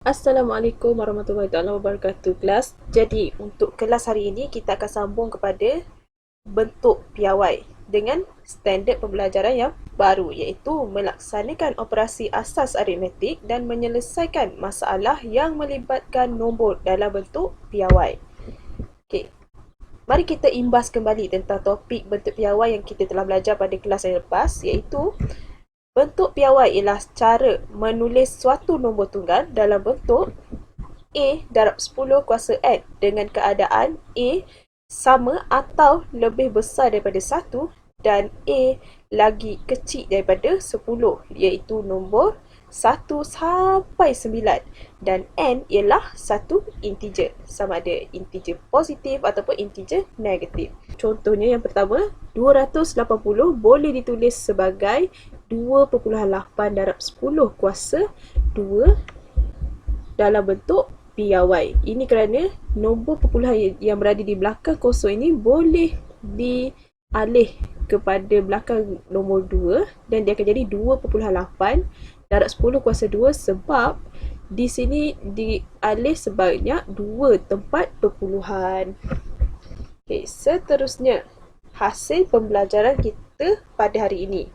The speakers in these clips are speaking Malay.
Assalamualaikum warahmatullahi wabarakatuh kelas. Jadi untuk kelas hari ini kita akan sambung kepada bentuk piawai dengan standard pembelajaran yang baru, iaitu melaksanakan operasi asas aritmetik dan menyelesaikan masalah yang melibatkan nombor dalam bentuk piawai. Okey. Mari kita imbas kembali tentang topik bentuk piawai yang kita telah belajar pada kelas yang lepas, iaitu bentuk piawai ialah cara menulis suatu nombor tunggal dalam bentuk A darab 10 kuasa N dengan keadaan A sama atau lebih besar daripada 1 dan A lagi kecil daripada 10, iaitu nombor 1 sampai 9, dan N ialah satu integer, sama ada integer positif ataupun integer negatif. Contohnya yang pertama, 280 boleh ditulis sebagai 2.8 darab 10 kuasa 2 dalam bentuk piawai. Ini kerana nombor perpuluhan yang berada di belakang kosong ini boleh dialih kepada belakang nombor 2 dan dia akan jadi 2.8 darab 10 kuasa 2 sebab di sini dialih sebanyak 2 tempat perpuluhan. Okay, seterusnya, hasil pembelajaran kita pada hari ini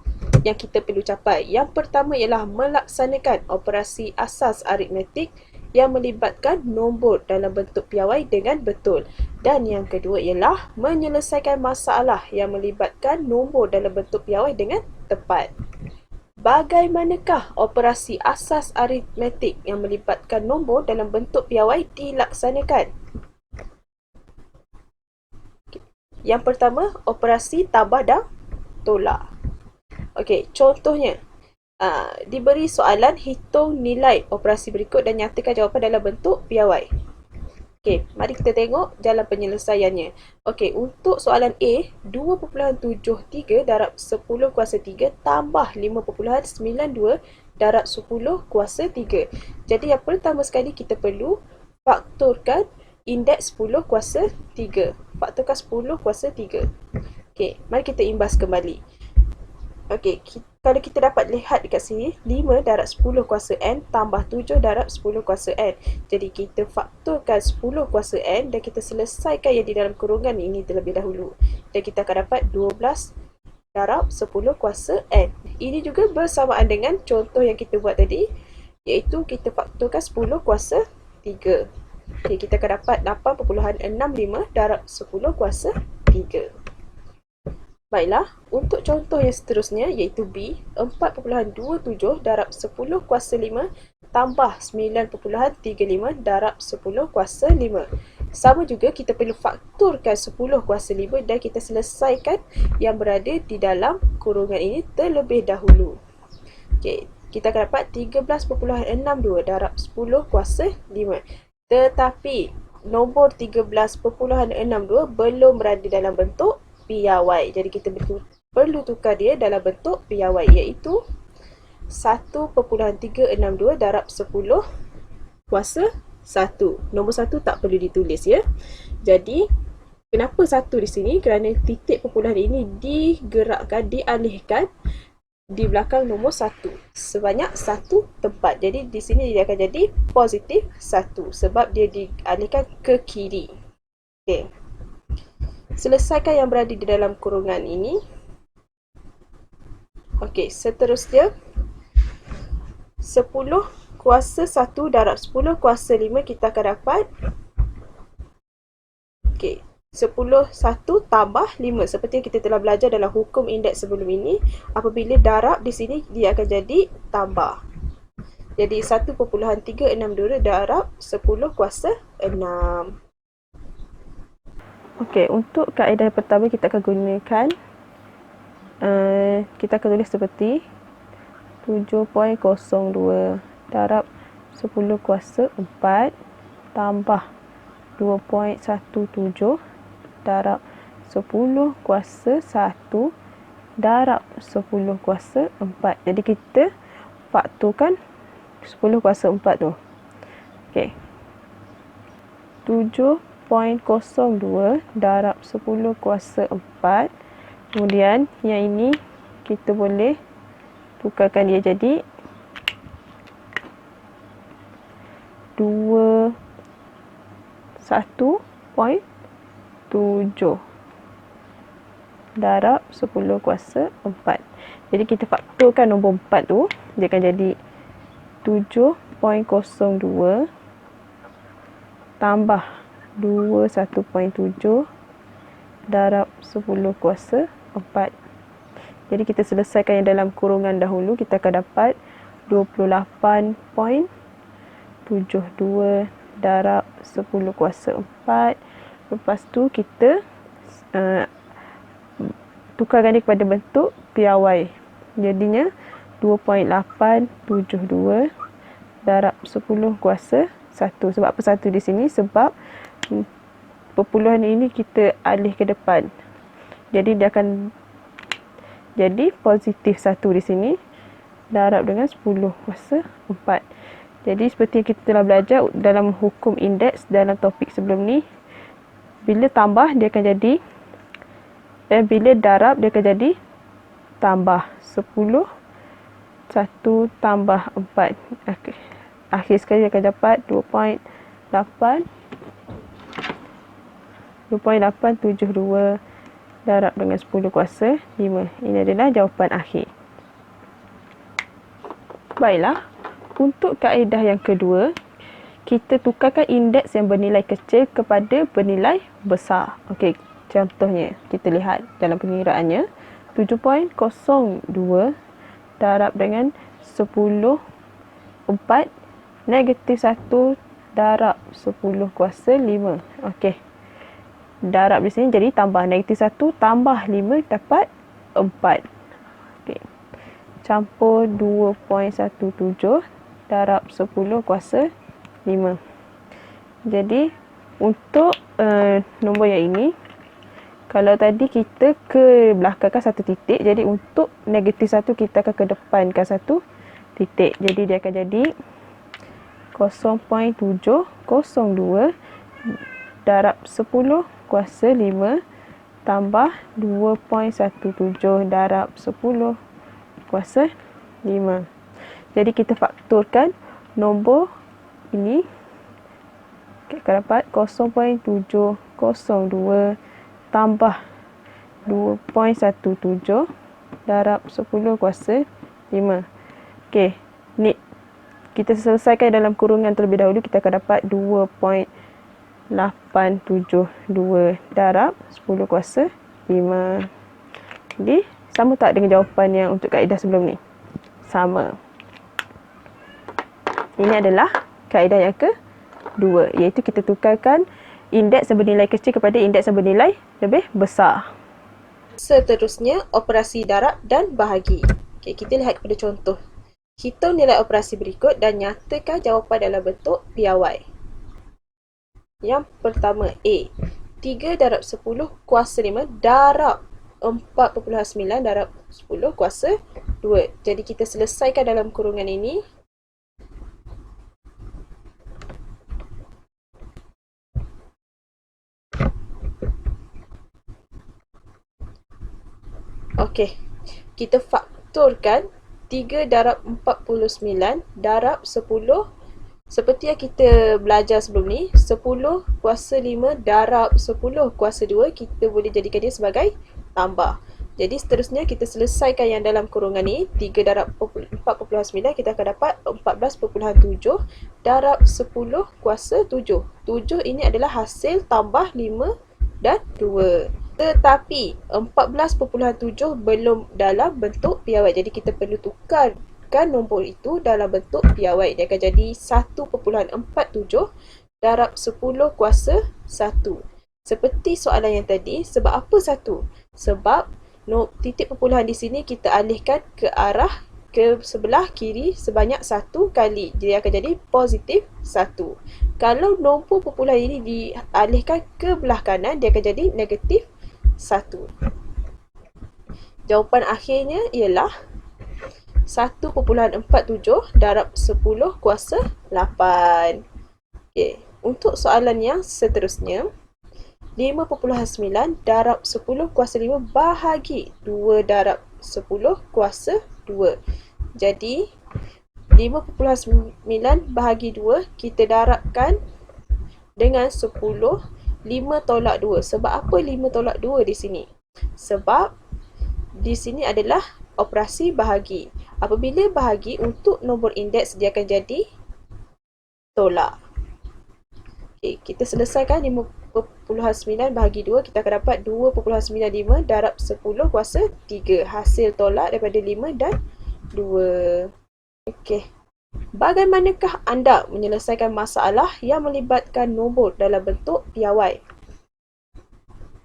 yang kita perlu capai. Yang pertama ialah melaksanakan operasi asas aritmetik yang melibatkan nombor dalam bentuk piawai dengan betul. Dan yang kedua ialah menyelesaikan masalah yang melibatkan nombor dalam bentuk piawai dengan tepat. Bagaimanakah operasi asas aritmetik yang melibatkan nombor dalam bentuk piawai dilaksanakan? Yang pertama, operasi tambah dan tolak. Okey, contohnya, diberi soalan hitung nilai operasi berikut dan nyatakan jawapan dalam bentuk piawai. Okey, mari kita tengok jalan penyelesaiannya. Okey, untuk soalan A, 2.73 darab 10 kuasa 3 tambah 5.92 darab 10 kuasa 3. Jadi yang pertama sekali kita perlu faktorkan indeks 10 kuasa 3. Faktorkan 10 kuasa 3. Okey, mari kita imbas kembali. Okey, kalau kita dapat lihat dekat sini, 5 darab 10 kuasa N tambah 7 darab 10 kuasa N. Jadi kita faktorkan 10 kuasa N dan kita selesaikan yang di dalam kurungan ini terlebih dahulu. Dan kita akan dapat 12 darab 10 kuasa N. Ini juga bersamaan dengan contoh yang kita buat tadi, iaitu kita faktorkan 10 kuasa 3. Okey, kita akan dapat 8.65 darab 10 kuasa 3. Baiklah, untuk contoh yang seterusnya iaitu B, 4.27 darab 10 kuasa 5 tambah 9.35 darab 10 kuasa 5. Sama juga kita perlu faktorkan 10 kuasa 5 dan kita selesaikan yang berada di dalam kurungan ini terlebih dahulu. Okey, kita akan dapat 13.62 darab 10 kuasa 5. Tetapi nombor 13.62 belum berada dalam bentuk piawai. Jadi kita perlu tukar dia dalam bentuk piawai, iaitu 1.362 darab 10 kuasa 1. Nombor 1 tak perlu ditulis ya. Jadi kenapa 1 di sini? Kerana titik perpuluhan ini digerakkan, dialihkan di belakang nombor 1 sebanyak 1 tempat. Jadi di sini dia akan jadi positif 1 sebab dia dialihkan ke kiri. Okey. Selesaikan yang berada di dalam kurungan ini. Okey, seterusnya 10 kuasa 1 darab 10 kuasa 5 kita akan dapat. Okey, 10 1 tambah 5 seperti yang kita telah belajar dalam hukum indeks sebelum ini. Apabila darab di sini dia akan jadi tambah. Jadi 1.362 darab 10 kuasa 6. Okey, untuk kaedah pertama kita akan gunakan kita akan tulis seperti 7.02 darab 10 kuasa 4 tambah 2.17 darab 10 kuasa 1 darab 10 kuasa 4. Jadi kita faktorkan 10 kuasa 4 tu. Okey. 7.02 darab 10 kuasa 4. Kemudian yang ini kita boleh tukarkan dia jadi 21.7 darab 10 kuasa 4. Jadi kita faktorkan nombor 4 tu, dia akan jadi 7.02 tambah 21.7 darab 10 kuasa 4. Jadi kita selesaikan yang dalam kurungan dahulu, kita akan dapat 28.72 darab 10 kuasa 4. Lepas tu kita tukarkan dia kepada bentuk piawai. Jadinya 2.872 darab 10 kuasa 1. Sebab apa 1 di sini? Sebab perpuluhan ini kita alih ke depan. Jadi dia akan jadi positif 1 di sini darab dengan 10 kuasa 4. Jadi seperti yang kita telah belajar dalam hukum indeks dalam topik sebelum ni, bila tambah dia akan jadi bila darab dia akan jadi tambah 10, 1 tambah 4. Akhir sekali dia akan dapat 2.872 darab dengan 10 kuasa 5. Ini adalah jawapan akhir. Baiklah, untuk kaedah yang kedua, kita tukarkan indeks yang bernilai kecil kepada bernilai besar. Okey, contohnya kita lihat dalam pengiraannya 7.02 darab dengan 10 4 negatif 1 darab 10 kuasa 5. Okey. Darab di sini jadi tambah negatif 1 tambah 5 dapat 4. Okey. Campur 2.17 darab 10 kuasa 5. Jadi untuk nombor yang ini, kalau tadi kita ke belakangkan satu titik, jadi untuk negatif 1 kita akan ke depankan satu titik. Jadi dia akan jadi 0.702 darab 10 kuasa 5 tambah 2.17 darab 10 kuasa 5. Jadi kita faktorkan nombor ini, kita akan dapat 0.702 tambah 2.17 darab 10 kuasa 5. Okey, ni kita selesaikan dalam kurungan terlebih dahulu, kita akan dapat 2.872 darab 10 kuasa 5. Jadi, sama tak dengan jawapan yang untuk kaedah sebelum ni? Sama. Ini adalah kaedah yang kedua, iaitu kita tukarkan indeks yang bernilai kecil kepada indeks yang bernilai lebih besar. Seterusnya, operasi darab dan bahagi. Okey, kita lihat kepada contoh. Hitung nilai operasi berikut dan nyatakan jawapan dalam bentuk piawai. Yang pertama, A. 3 darab 10 kuasa 5 darab 4.9 darab 10 kuasa 2. Jadi kita selesaikan dalam kurungan ini. Okey, kita faktorkan 3 darab 49 darab 10. Seperti yang kita belajar sebelum ni, 10 kuasa 5 darab 10 kuasa 2, kita boleh jadikan dia sebagai tambah. Jadi seterusnya kita selesaikan yang dalam kurungan ni, 3 darab 4.9, kita akan dapat 14.7 darab 10 kuasa 7. 7 ini adalah hasil tambah 5 dan 2. Tetapi 14.7 belum dalam bentuk piawai. Jadi kita perlu tukarkan nombor itu dalam bentuk piawai. Dia akan jadi 1.47 darab 10 kuasa 1. Seperti soalan yang tadi, sebab apa 1? Sebab titik perpuluhan di sini kita alihkan ke arah ke sebelah kiri sebanyak 1 kali. Dia akan jadi positif 1. Kalau nombor perpuluhan ini dialihkan ke belah kanan, dia akan jadi negatif 1. Jawapan akhirnya ialah 1.47 darab 10 kuasa 8. Okay. Untuk soalan yang seterusnya, 5.9 darab 10 kuasa 5 bahagi 2 darab 10 kuasa 2. Jadi, 5,9 bahagi 2 kita darabkan dengan 10. 5 tolak 2. Sebab apa 5 tolak 2 di sini? Sebab di sini adalah operasi bahagi. Apabila bahagi, untuk nombor indeks dia akan jadi tolak. Okay, kita selesaikan 5,9 bahagi 2. Kita akan dapat 2,95 darab 10 kuasa 3. Hasil tolak daripada 5 dan 2. Okey. Bagaimanakah anda menyelesaikan masalah yang melibatkan nombor dalam bentuk piawai?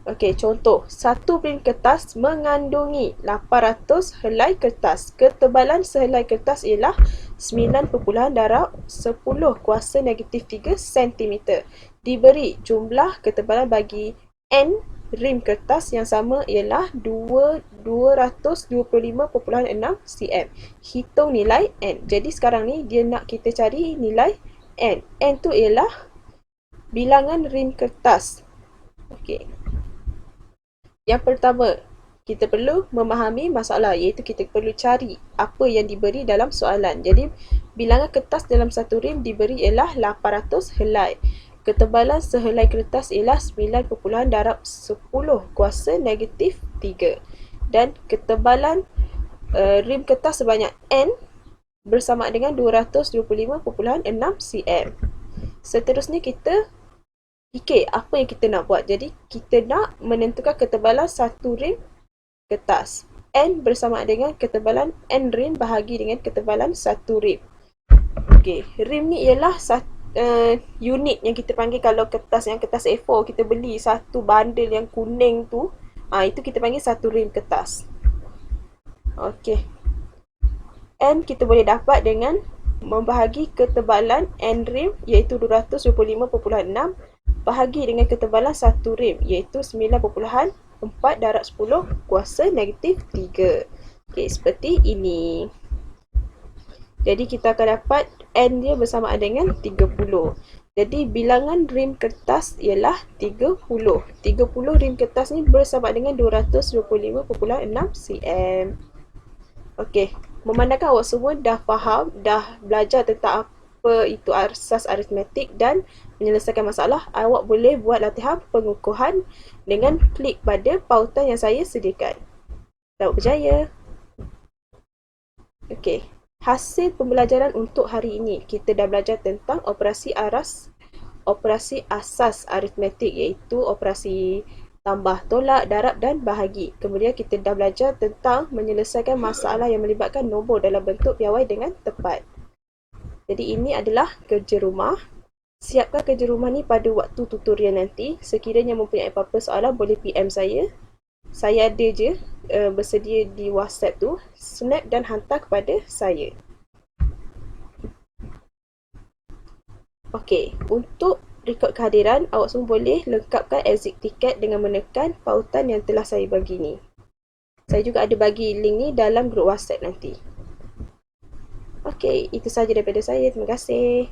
Okey, contoh. Satu print kertas mengandungi 800 helai kertas. Ketebalan sehelai kertas ialah 9 darab 10 kuasa negatif 3 cm. Diberi jumlah ketebalan bagi N rim kertas yang sama ialah 225.6 cm. Hitung nilai N. Jadi sekarang ni dia nak kita cari nilai N. N tu ialah bilangan rim kertas. Okey. Yang pertama, kita perlu memahami masalah, iaitu kita perlu cari apa yang diberi dalam soalan. Jadi, bilangan kertas dalam satu rim diberi ialah 800 helai. Ketebalan sehelai kertas ialah 9 darab 10 kuasa negatif 3. Dan ketebalan rim kertas sebanyak N bersama dengan 225.6 cm. Seterusnya kita fikir apa yang kita nak buat. Jadi kita nak menentukan ketebalan satu rim kertas. N bersama dengan ketebalan N rim bahagi dengan ketebalan satu rim. Okey, rim ni ialah unit yang kita panggil kalau kertas A4 kita beli satu bundle yang kuning tu, itu kita panggil satu rim kertas. Okey. N kita boleh dapat dengan membahagi ketebalan N rim iaitu 225.6 bahagi dengan ketebalan satu rim iaitu 9.4 darab 10 kuasa negatif 3. Okey, seperti ini. Jadi kita akan dapat N dia bersama dengan 30. Jadi bilangan rim kertas ialah 30. 30 rim kertas ni bersama dengan 225.6 cm. Okey, memandangkan awak semua dah faham, dah belajar tentang apa itu asas aritmetik dan menyelesaikan masalah, awak boleh buat latihan pengukuhan dengan klik pada pautan yang saya sediakan. Selamat berjaya. Okey, hasil pembelajaran untuk hari ini, kita dah belajar tentang operasi asas aritmetik iaitu operasi tambah, tolak, darab dan bahagi. Kemudian kita dah belajar tentang menyelesaikan masalah yang melibatkan nombor dalam bentuk piawai dengan tepat. Jadi ini adalah kerja rumah. Siapkan kerja rumah ni pada waktu tutorial nanti. Sekiranya mempunyai apa-apa soalan boleh PM saya. Saya ada je bersedia di WhatsApp tu. Snap dan hantar kepada saya. Okey, untuk rekod kehadiran, awak semua boleh lengkapkan exit ticket dengan menekan pautan yang telah saya bagi ni. Saya juga ada bagi link ni dalam grup WhatsApp nanti. Okey, itu sahaja daripada saya. Terima kasih.